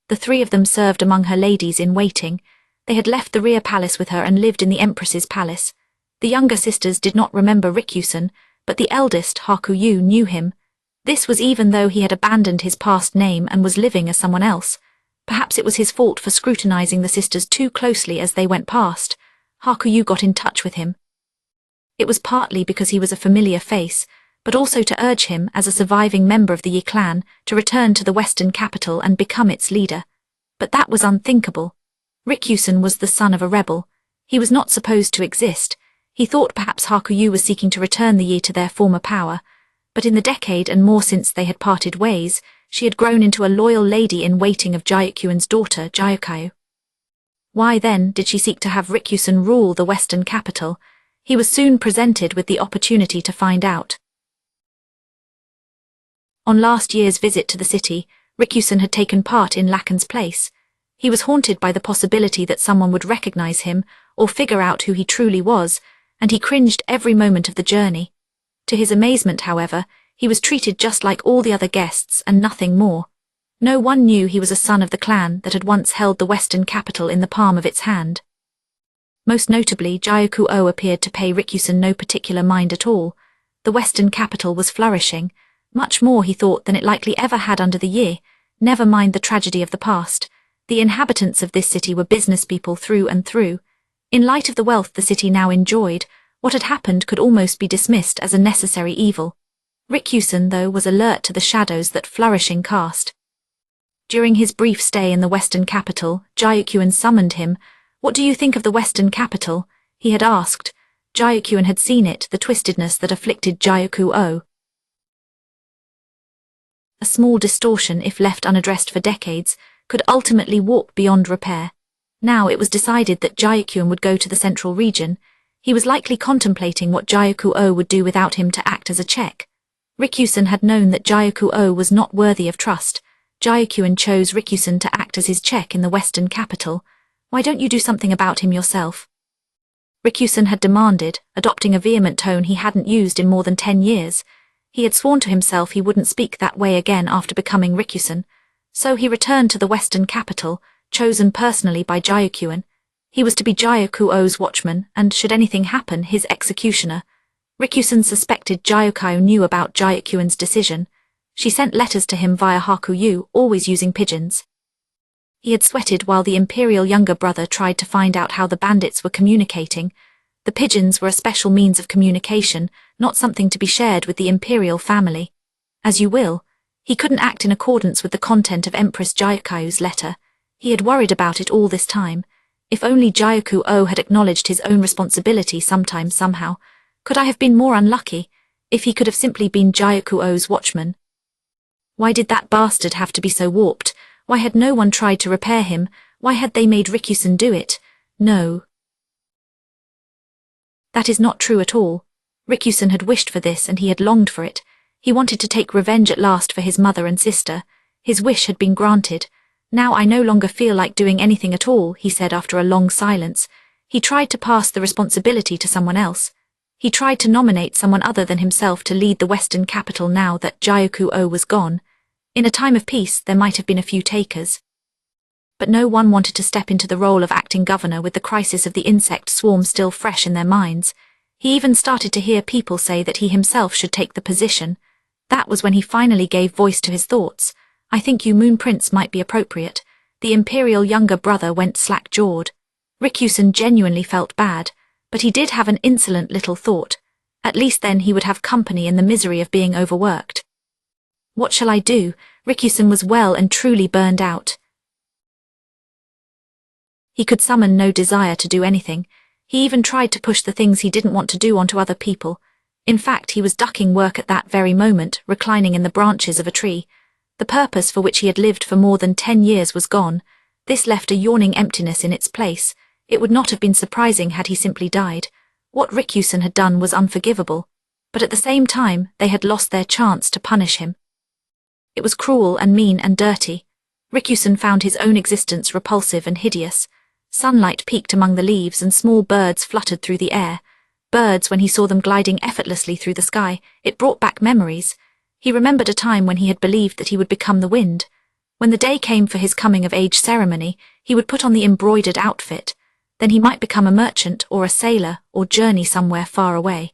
The three of them served among her ladies-in-waiting. They had left the rear palace with her and lived in the Empress's palace. The younger sisters did not remember Rikusen, but the eldest, Hakuyu, knew him. This was even though he had abandoned his past name and was living as someone else. Perhaps it was his fault for scrutinizing the sisters too closely as they went past. Hakuyu got in touch with him. It was partly because he was a familiar face, but also to urge him, as a surviving member of the Yi clan, to return to the western capital and become its leader. But that was unthinkable. Rikusen was the son of a rebel. He was not supposed to exist. He thought perhaps Hakuyu was seeking to return the Yi to their former power. But in the decade and more since they had parted ways, she had grown into a loyal lady-in-waiting of Gyukuen's daughter, Gyukayu. Why then did she seek to have Rikusen rule the western capital? He was soon presented with the opportunity to find out. On last year's visit to the city, Rikusen had taken part in Lacan's place. He was haunted by the possibility that someone would recognize him or figure out who he truly was, and he cringed every moment of the journey. To his amazement, however, he was treated just like all the other guests and nothing more. No one knew he was a son of the clan that had once held the western capital in the palm of its hand. Most notably, Gyukuo appeared to pay Rikusen no particular mind at all. The western capital was flourishing, much more, he thought, than it likely ever had under the Yi. Never mind the tragedy of the past. The inhabitants of this city were business people through and through. In light of the wealth the city now enjoyed, what had happened could almost be dismissed as a necessary evil. Rikusen, though, was alert to the shadows that flourishing cast. During his brief stay in the western capital, Gyukuen summoned him. "What do you think of the western capital?" he had asked. Gyukuen had seen it, the twistedness that afflicted Gyukuo. A small distortion, if left unaddressed for decades, could ultimately warp beyond repair. Now it was decided that Gyukuen would go to the central region. He was likely contemplating what Gyukuo would do without him to act as a check. Rikusen had known that Gyukuo was not worthy of trust. Gyukuen chose Rikusen to act as his check in the western capital. "Why don't you do something about him yourself?" Rikusen had demanded, adopting a vehement tone he hadn't used in more than 10 years. He had sworn to himself he wouldn't speak that way again after becoming Rikusen. So he returned to the western capital, chosen personally by Gyukuen. He was to be Gyukuo's watchman, and should anything happen, his executioner. Rikusen suspected Gyukayu knew about Gyukuen's decision. She sent letters to him via Hakuyu, always using pigeons. He had sweated while the imperial younger brother tried to find out how the bandits were communicating. The pigeons were a special means of communication, not something to be shared with the imperial family. As you will. He couldn't act in accordance with the content of Empress Gyukayu's letter. He had worried about it all this time. If only Gyukuo had acknowledged his own responsibility sometime somehow. Could I have been more unlucky? If he could have simply been Gyukuo's watchman. Why did that bastard have to be so warped? Why had no one tried to repair him? Why had they made Rikusen do it? No. That is not true at all. Rikusen had wished for this and he had longed for it. He wanted to take revenge at last for his mother and sister. His wish had been granted. "Now I no longer feel like doing anything at all," he said after a long silence. He tried to pass the responsibility to someone else. He tried to nominate someone other than himself to lead the western capital now that Gyukuo was gone. In a time of peace there might have been a few takers. But no one wanted to step into the role of acting governor with the crisis of the insect swarm still fresh in their minds. He even started to hear people say that he himself should take the position. That was when he finally gave voice to his thoughts. "I think you Moon Prince might be appropriate." The imperial younger brother went slack-jawed. Rikusen genuinely felt bad, but he did have an insolent little thought. At least then he would have company in the misery of being overworked. What shall I do? Rikusen was well and truly burned out. He could summon no desire to do anything. He even tried to push the things he didn't want to do onto other people. In fact, he was ducking work at that very moment, reclining in the branches of a tree. The purpose for which he had lived for more than 10 years was gone. This left a yawning emptiness in its place. It would not have been surprising had he simply died. What Rikusen had done was unforgivable. But at the same time, they had lost their chance to punish him. It was cruel and mean and dirty. Rikusen found his own existence repulsive and hideous. Sunlight peeked among the leaves and small birds fluttered through the air. Birds, when he saw them gliding effortlessly through the sky, it brought back memories. He remembered a time when he had believed that he would become the wind. When the day came for his coming-of-age ceremony, he would put on the embroidered outfit. Then he might become a merchant or a sailor or journey somewhere far away.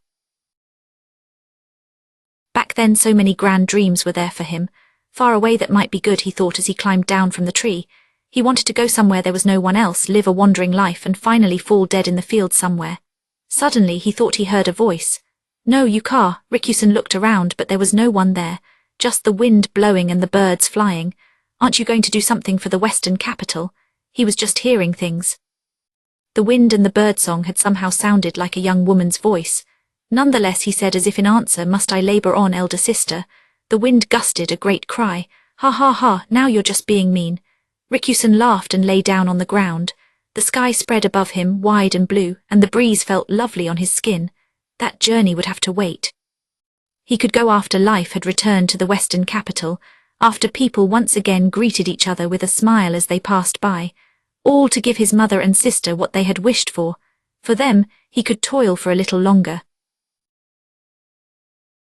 Back then so many grand dreams were there for him. Far away that might be good, he thought as he climbed down from the tree. He wanted to go somewhere there was no one else, live a wandering life and finally fall dead in the field somewhere. Suddenly he thought he heard a voice. "No, Yukar." Rikusen looked around, but there was no one there, just the wind blowing and the birds flying. "Aren't you going to do something for the Western capital?" He was just hearing things. The wind and the birdsong had somehow sounded like a young woman's voice. Nonetheless, he said as if in answer, "Must I labor on, elder sister?" The wind gusted a great cry. "Ha ha ha, now you're just being mean." Rikusen laughed and lay down on the ground. The sky spread above him, wide and blue, and the breeze felt lovely on his skin. That journey would have to wait. He could go after life had returned to the Western capital, after people once again greeted each other with a smile as they passed by, all to give his mother and sister what they had wished for. For them, he could toil for a little longer.